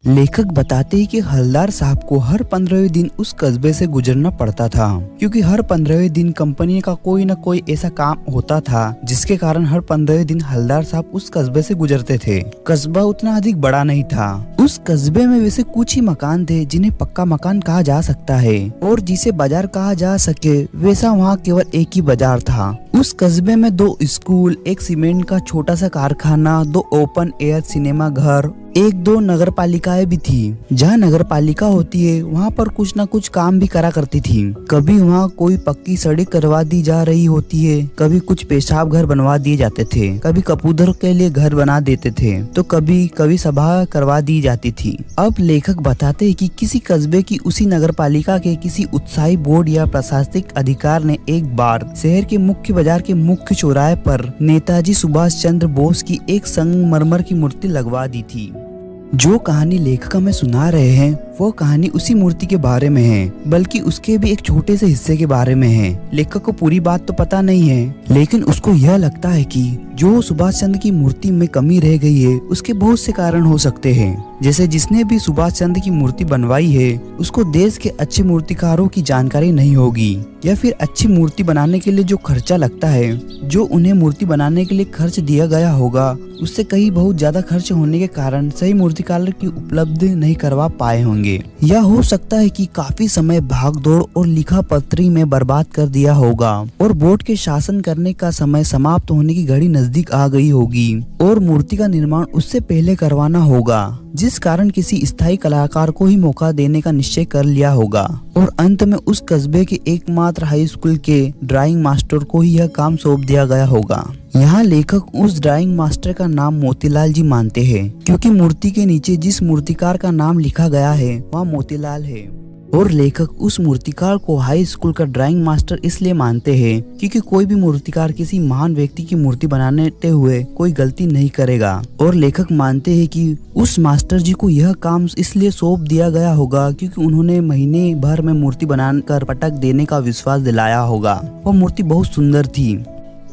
लेखक बताते हैं कि हवलदार साहब को हर 15वें दिन उस कस्बे से गुजरना पड़ता था, क्योंकि हर 15वें दिन कंपनी का कोई न कोई ऐसा काम होता था जिसके कारण हर 15वें दिन हवलदार साहब उस कस्बे से गुजरते थे। कस्बा उतना अधिक बड़ा नहीं था। उस कस्बे में वैसे कुछ ही मकान थे जिन्हें पक्का मकान कहा जा सकता है, और जिसे बाजार कहा जा सके वैसा वहाँ केवल एक ही बाजार था। उस कस्बे में 2 स्कूल, एक सीमेंट का छोटा सा कारखाना, 2 ओपन एयर सिनेमा घर, 1-2 नगर पालिकाएं भी थी। जहाँ नगर पालिका होती है वहाँ पर कुछ न कुछ काम भी करा करती थी। कभी वहाँ कोई पक्की सड़क करवा दी जा रही होती है, कभी कुछ पेशाब घर बनवा दिए जाते थे, कभी कबूतर के लिए घर बना देते थे, तो कभी कभी सभा करवा दी जाती थी। अब लेखक बताते हैं कि किसी कस्बे की उसी नगर पालिका के किसी उत्साही बोर्ड या प्रशासनिक अधिकार ने एक बार शहर के मुख्य बाजार के मुख्य चौराहे पर नेताजी सुभाष चंद्र बोस की एक संगमरमर की मूर्ति लगवा दी थी। जो कहानी लेखक हमें सुना रहे हैं वो कहानी उसी मूर्ति के बारे में है, बल्कि उसके भी एक छोटे से हिस्से के बारे में है। लेखक को पूरी बात तो पता नहीं है, लेकिन उसको यह लगता है कि जो सुभाष चंद्र की मूर्ति में कमी रह गई है उसके बहुत से कारण हो सकते हैं। जैसे जिसने भी सुभाष चंद्र की मूर्ति बनवाई है उसको देश के अच्छे मूर्तिकारों की जानकारी नहीं होगी, या फिर अच्छी मूर्ति बनाने के लिए जो खर्चा लगता है, जो उन्हें मूर्ति बनाने के लिए खर्च दिया गया होगा, उससे कहीं बहुत ज्यादा खर्च होने के कारण सही मूर्तिकार की उपलब्ध नहीं करवा पाए होंगे। या हो सकता है कि काफी समय भागदौड़ और लिखा पत्री में बर्बाद कर दिया होगा, और बोर्ड के शासन करने का समय समाप्त होने की घड़ी नजदीक आ गई होगी, और मूर्ति का निर्माण उससे पहले करवाना होगा, जिस कारण किसी स्थायी कलाकार को ही मौका देने का निश्चय कर लिया होगा। और अंत में उस कस्बे के एकमात्र हाई स्कूल के ड्राइंग मास्टर को ही यह काम सौंप दिया गया होगा। यहाँ लेखक उस ड्राइंग मास्टर का नाम मोतीलाल जी मानते हैं, क्योंकि मूर्ति के नीचे जिस मूर्तिकार का नाम लिखा गया है वह मोतीलाल है। और लेखक उस मूर्तिकार को हाई स्कूल का ड्राइंग मास्टर इसलिए मानते हैं क्योंकि कोई भी मूर्तिकार किसी महान व्यक्ति की मूर्ति बनाते हुए कोई गलती नहीं करेगा। और लेखक मानते हैं कि उस मास्टर जी को यह काम इसलिए सौंप दिया गया होगा क्योंकि उन्होंने महीने भर में मूर्ति बनाकर पटक देने का विश्वास दिलाया होगा। वह मूर्ति बहुत सुंदर थी।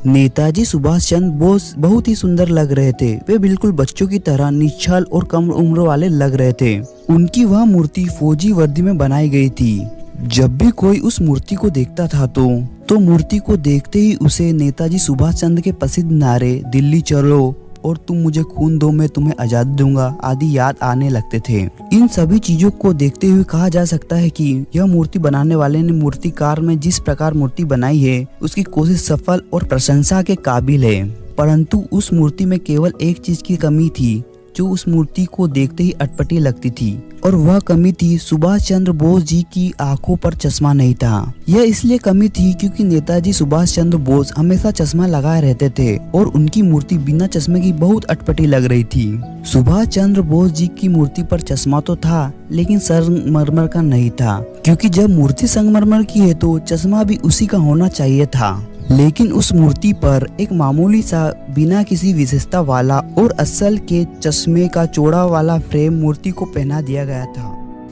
नेताजी सुभाष चंद्र बोस बहुत ही सुंदर लग रहे थे। वे बिल्कुल बच्चों की तरह निश्चल और कम उम्र वाले लग रहे थे। उनकी वह मूर्ति फौजी वर्दी में बनाई गई थी। जब भी कोई उस मूर्ति को देखता था तो मूर्ति को देखते ही उसे नेताजी सुभाष चंद्र के प्रसिद्ध नारे दिल्ली चलो और तुम मुझे खून दो मैं तुम्हें आजादी दूंगा आदि याद आने लगते थे। इन सभी चीजों को देखते हुए कहा जा सकता है कि यह मूर्ति बनाने वाले ने मूर्तिकार में जिस प्रकार मूर्ति बनाई है उसकी कोशिश सफल और प्रशंसा के काबिल है। परंतु उस मूर्ति में केवल एक चीज की कमी थी जो उस मूर्ति को देखते ही अटपटी लगती थी, और वह कमी थी सुभाष चंद्र बोस जी की आंखों पर चश्मा नहीं था। यह इसलिए कमी थी क्योंकि नेताजी सुभाष चंद्र बोस हमेशा चश्मा लगाए रहते थे और उनकी मूर्ति बिना चश्मे की बहुत अटपटी लग रही थी। सुभाष चंद्र बोस जी की मूर्ति पर चश्मा तो था लेकिन संगमरमर का नहीं था, क्योंकि जब मूर्ति संगमरमर की है तो चश्मा भी उसी का होना चाहिए था। लेकिन उस मूर्ति पर एक मामूली सा बिना किसी विशेषता वाला और असल के चश्मे का चौड़ा वाला फ्रेम मूर्ति को पहना दिया गया था।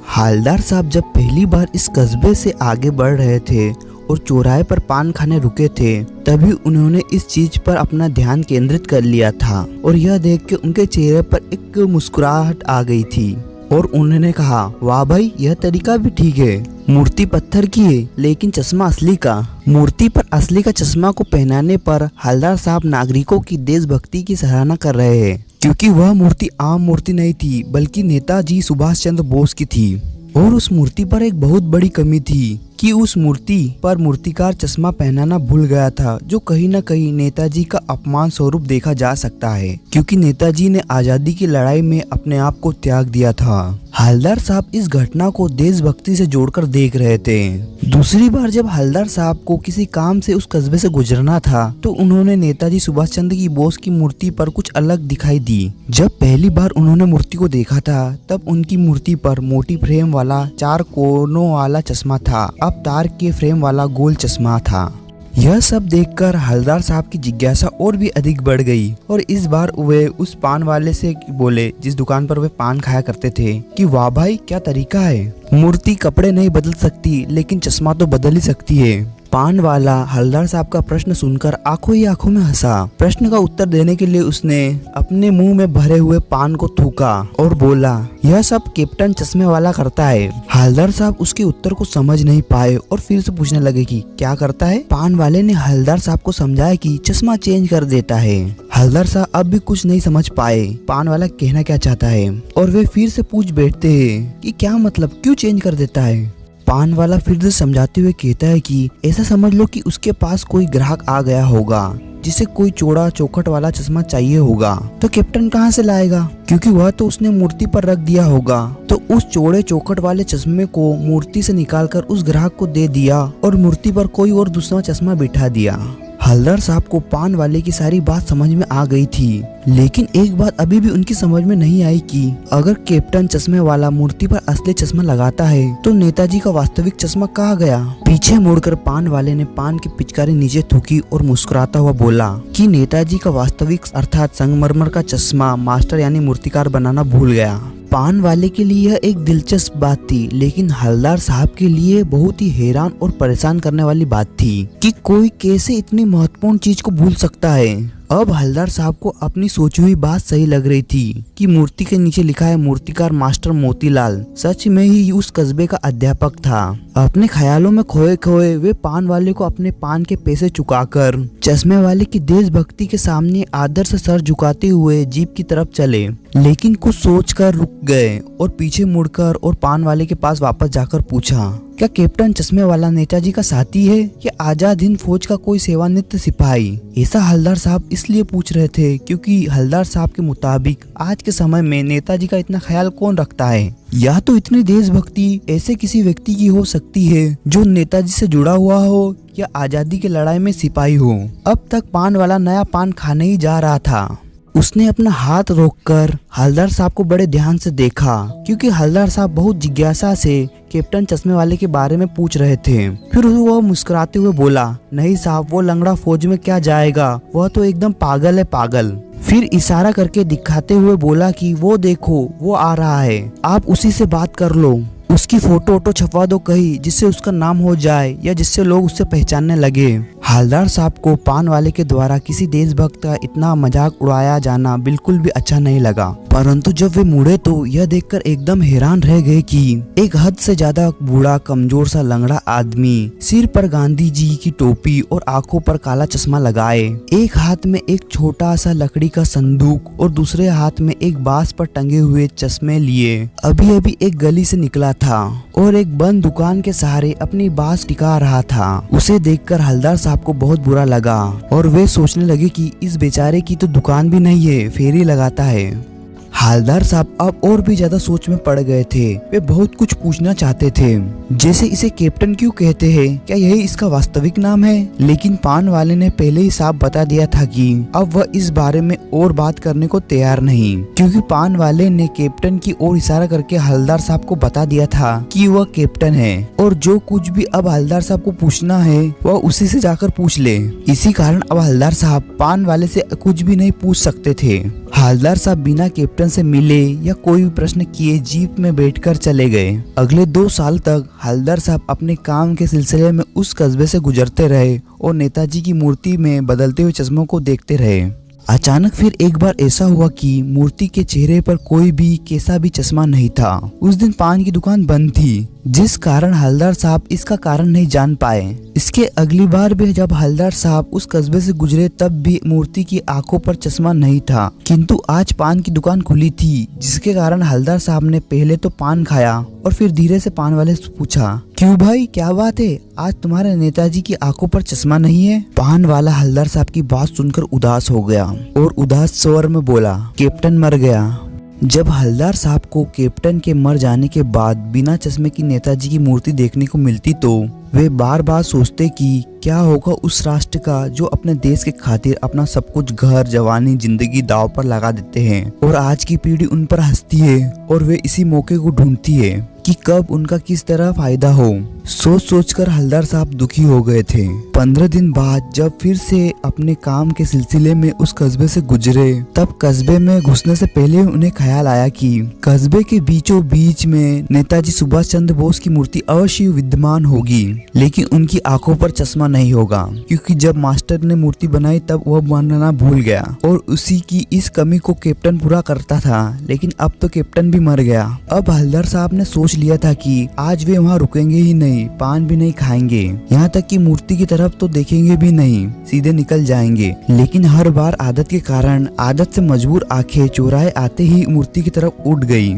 हवलदार साहब जब पहली बार इस कस्बे से आगे बढ़ रहे थे और चौराहे पर पान खाने रुके थे, तभी उन्होंने इस चीज पर अपना ध्यान केंद्रित कर लिया था, और यह देख के उनके चेहरे पर एक मुस्कुराहट आ गई थी और उन्होंने कहा, वाह भाई, यह तरीका भी ठीक है। मूर्ति पत्थर की है लेकिन चश्मा असली का। मूर्ति पर असली का चश्मा को पहनाने पर हवलदार साहब नागरिकों की देशभक्ति की सराहना कर रहे हैं, क्योंकि वह मूर्ति आम मूर्ति नहीं थी बल्कि नेताजी सुभाष चंद्र बोस की थी। और उस मूर्ति पर एक बहुत बड़ी कमी थी कि उस मूर्ति पर मूर्तिकार चश्मा पहनाना भूल गया था, जो कहीं न कहीं नेताजी का अपमान स्वरूप देखा जा सकता है, क्योंकि नेताजी ने आजादी की लड़ाई में अपने आप को त्याग दिया था। हवलदार साहब इस घटना को देशभक्ति से जोड़कर देख रहे थे। दूसरी बार जब हवलदार साहब को किसी काम से उस कस्बे से गुजरना था तो उन्होंने नेताजी सुभाष चंद्र की बोस की मूर्ति पर कुछ अलग दिखाई दी। जब पहली बार उन्होंने मूर्ति को देखा था तब उनकी मूर्ति पर मोटी फ्रेम वाला 4 कोनों वाला चश्मा था, अब तार के फ्रेम वाला गोल चश्मा था। यह सब देखकर हवलदार साहब की जिज्ञासा और भी अधिक बढ़ गई, और इस बार वे उस पान वाले से बोले जिस दुकान पर वे पान खाया करते थे कि वाह भाई, क्या तरीका है। मूर्ति कपड़े नहीं बदल सकती लेकिन चश्मा तो बदल ही सकती है। पान वाला हवलदार साहब का प्रश्न सुनकर आंखों ही आंखों में हंसा। प्रश्न का उत्तर देने के लिए उसने अपने मुंह में भरे हुए पान को थूका और बोला, यह सब कैप्टन चश्मे वाला करता है। हवलदार साहब उसके उत्तर को समझ नहीं पाए और फिर से पूछने लगे कि क्या करता है। पान वाले ने हवलदार साहब को समझाया कि चश्मा चेंज कर देता है। हवलदार साहब अब भी कुछ नहीं समझ पाए पान वाला कहना क्या चाहता है और वे फिर से पूछ बैठते हैं कि क्या मतलब, क्यों चेंज कर देता है। पान वाला फिर से समझाते हुए कहता है कि ऐसा समझ लो कि उसके पास कोई ग्राहक आ गया होगा जिसे कोई चौड़ा चौखट वाला चश्मा चाहिए होगा, तो कैप्टन कहाँ से लाएगा, क्योंकि वह तो उसने मूर्ति पर रख दिया होगा। तो उस चौड़े चौखट वाले चश्मे को मूर्ति से निकालकर उस ग्राहक को दे दिया और मूर्ति पर कोई और दूसरा चश्मा बिठा दिया। हवलदार साहब को पान वाले की सारी बात समझ में आ गई थी, लेकिन एक बात अभी भी उनकी समझ में नहीं आई कि अगर कैप्टन चश्मे वाला मूर्ति पर असली चश्मा लगाता है तो नेताजी का वास्तविक चश्मा कहाँ गया। पीछे मुड़कर पान वाले ने पान की पिचकारी नीचे थूकी और मुस्कुराता हुआ बोला कि नेताजी का वास्तविक अर्थात संगमरमर का चश्मा मास्टर यानी मूर्तिकार बनाना भूल गया। पान वाले के लिए यह एक दिलचस्प बात थी, लेकिन हवलदार साहब के लिए बहुत ही हैरान और परेशान करने वाली बात थी कि कोई कैसे इतनी महत्वपूर्ण चीज को भूल सकता है। अब हवलदार साहब को अपनी सोची हुई बात सही लग रही थी कि मूर्ति के नीचे लिखा है मूर्तिकार मास्टर मोतीलाल सच में ही उस कस्बे का अध्यापक था। अपने ख्यालों में खोए खोए वे पान वाले को अपने पान के पैसे चुकाकर चश्मे वाले की देशभक्ति के सामने आदर से सर झुकाते हुए जीप की तरफ चले, लेकिन कुछ सोचकर रुक गए और पीछे मुड़कर और पान वाले के पास वापस जाकर पूछा, क्या कैप्टन चश्मे वाला नेताजी का साथी है या आजाद हिंद फौज का कोई सेवानिवृत्त सिपाही। ऐसा हवलदार साहब इसलिए पूछ रहे थे क्योंकि हवलदार साहब के मुताबिक आज के समय में नेताजी का इतना ख्याल कौन रखता है। या तो इतनी देशभक्ति ऐसे किसी व्यक्ति की हो सकती है जो नेताजी से जुड़ा हुआ हो या आजादी की लड़ाई में सिपाही हो। अब तक पान वाला नया पान खाने ही जा रहा था। उसने अपना हाथ रोककर हवलदार साहब को बड़े ध्यान से देखा, क्योंकि हवलदार साहब बहुत जिज्ञासा से कैप्टन चश्मे वाले के बारे में पूछ रहे थे। फिर वो मुस्कुराते हुए बोला, नहीं साहब, वो लंगड़ा फौज में क्या जाएगा, वह तो एकदम पागल है, पागल। फिर इशारा करके दिखाते हुए बोला कि वो देखो वो आ रहा है, आप उसी से बात कर लो, उसकी फोटो वोटो छपवा दो कहीं, जिससे उसका नाम हो जाए या जिससे लोग उससे पहचानने लगे। हवलदार साहब को पान वाले के द्वारा किसी देशभक्त का इतना मजाक उड़ाया जाना बिल्कुल भी अच्छा नहीं लगा, परंतु जब वे मुड़े तो यह देखकर एकदम हैरान रह गए कि एक हद से ज्यादा बूढ़ा कमजोर सा लंगड़ा आदमी सिर पर गांधी जी की टोपी और आंखों पर काला चश्मा लगाए, एक हाथ में एक छोटा सा लकड़ी का संदूक और दूसरे हाथ में एक बांस पर टंगे हुए चश्मे लिए अभी अभी एक गली से निकला था और एक बंद दुकान के सहारे अपनी बांस टिका रहा था। उसे देखकर हवलदार साहब को बहुत बुरा लगा और वे सोचने लगे कि इस बेचारे की तो दुकान भी नहीं है, फेरी लगाता है। हवलदार साहब अब और भी ज्यादा सोच में पड़ गए थे। वे बहुत कुछ पूछना चाहते थे, जैसे इसे कैप्टन क्यों कहते हैं, क्या यही इसका वास्तविक नाम है। लेकिन पान वाले ने पहले ही साफ बता दिया था कि अब वह इस बारे में और बात करने को तैयार नहीं, क्योंकि पान वाले ने कैप्टन की ओर इशारा करके हवलदार साहब को बता दिया था कि वह कैप्टन है और जो कुछ भी अब हवलदार साहब को पूछना है वह उसी से जाकर पूछ ले। इसी कारण अब हवलदार साहब पान वाले से कुछ भी नहीं पूछ सकते थे। हवलदार साहब बिना कैप्टन से मिले या कोई भी प्रश्न किए जीप में बैठकर चले गए। अगले 2 साल तक हवलदार साहब अपने काम के सिलसिले में उस कस्बे से गुजरते रहे और नेताजी की मूर्ति में बदलते हुए चश्मों को देखते रहे। अचानक फिर एक बार ऐसा हुआ कि मूर्ति के चेहरे पर कोई भी कैसा भी चश्मा नहीं था। उस दिन पान की दुकान बंद थी, जिस कारण हवलदार साहब इसका कारण नहीं जान पाए। इसके अगली बार भी जब हवलदार साहब उस कस्बे से गुजरे तब भी मूर्ति की आंखों पर चश्मा नहीं था, किंतु आज पान की दुकान खुली थी, जिसके कारण हवलदार साहब ने पहले तो पान खाया और फिर धीरे से पान वाले से पूछा, क्यों भाई क्या बात है, आज तुम्हारे नेताजी की आंखों पर चश्मा नहीं है। पान वाला हवलदार साहब की बात सुनकर उदास हो गया और उदास स्वर में बोला, कैप्टन मर गया। जब हवलदार साहब को कैप्टन के मर जाने के बाद बिना चश्मे की नेताजी की मूर्ति देखने को मिलती तो वे बार बार सोचते कि क्या होगा उस राष्ट्र का जो अपने देश के खातिर अपना सब कुछ घर जवानी जिंदगी दांव पर लगा देते हैं और आज की पीढ़ी उन पर हंसती है और वे इसी मौके को ढूंढती है। कि कब उनका किस तरह फायदा हो। सोच सोचकर हवलदार साहब दुखी हो गए थे। 15 दिन बाद जब फिर से अपने काम के सिलसिले में उस कस्बे से गुजरे, तब कस्बे में घुसने से पहले उन्हें ख्याल आया कि कस्बे के बीचों बीच में नेताजी सुभाष चंद्र बोस की मूर्ति अवश्य विद्यमान होगी, लेकिन उनकी आंखों पर चश्मा नहीं होगा, क्योंकि जब मास्टर ने मूर्ति बनाई तब वह बनाना भूल गया और उसी की इस कमी को कैप्टन पूरा करता था। लेकिन अब तो कैप्टन भी मर गया। अब हवलदार साहब ने सोच लिया था कि आज वे वहाँ रुकेंगे ही नहीं, पान भी नहीं खाएंगे, यहाँ तक कि मूर्ति की तरफ तो देखेंगे भी नहीं, सीधे निकल जाएंगे। लेकिन हर बार आदत के कारण, आदत से मजबूर आंखें चौराहे आते ही मूर्ति की तरफ उठ गई।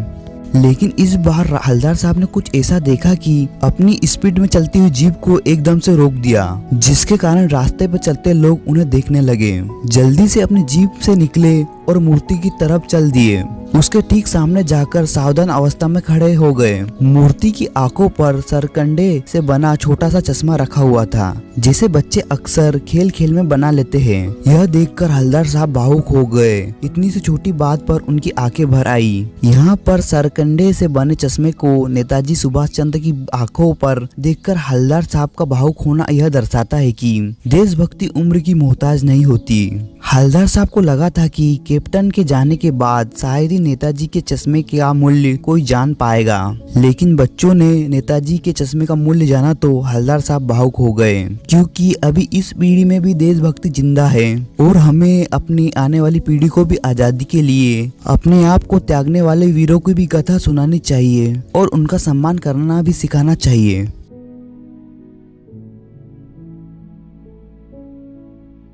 लेकिन इस बार हवलदार साहब ने कुछ ऐसा देखा कि अपनी स्पीड में चलती हुई जीप को एकदम से रोक दिया, जिसके कारण रास्ते पर चलते लोग उन्हें देखने लगे। जल्दी से अपनी जीप से निकले और मूर्ति की तरफ चल दिए। उसके ठीक सामने जाकर सावधान अवस्था में खड़े हो गए। मूर्ति की आंखों पर सरकंडे से बना छोटा सा चश्मा रखा हुआ था, जिसे बच्चे अक्सर खेल खेल में बना लेते हैं। यह देखकर हवलदार साहब भावुक हो गए। इतनी सी छोटी बात पर उनकी आंखें भर आई। यहाँ पर सरकंडे से बने चश्मे को नेताजी सुभाष चंद्र की आंखों पर देखकर हवलदार साहब का भावुक होना यह दर्शाता है कि देशभक्ति उम्र की मोहताज नहीं होती। हवलदार साहब को लगा था कि कैप्टन के जाने के बाद शायद ही नेताजी के चश्मे का मूल्य कोई जान पाएगा, लेकिन बच्चों ने नेताजी के चश्मे का मूल्य जाना तो हवलदार साहब भावुक हो गए, क्योंकि अभी इस पीढ़ी में भी देशभक्ति जिंदा है और हमें अपनी आने वाली पीढ़ी को भी आजादी के लिए अपने आप को त्यागने वाले वीरों की भी कथा सुनानी चाहिए और उनका सम्मान करना भी सिखाना चाहिए।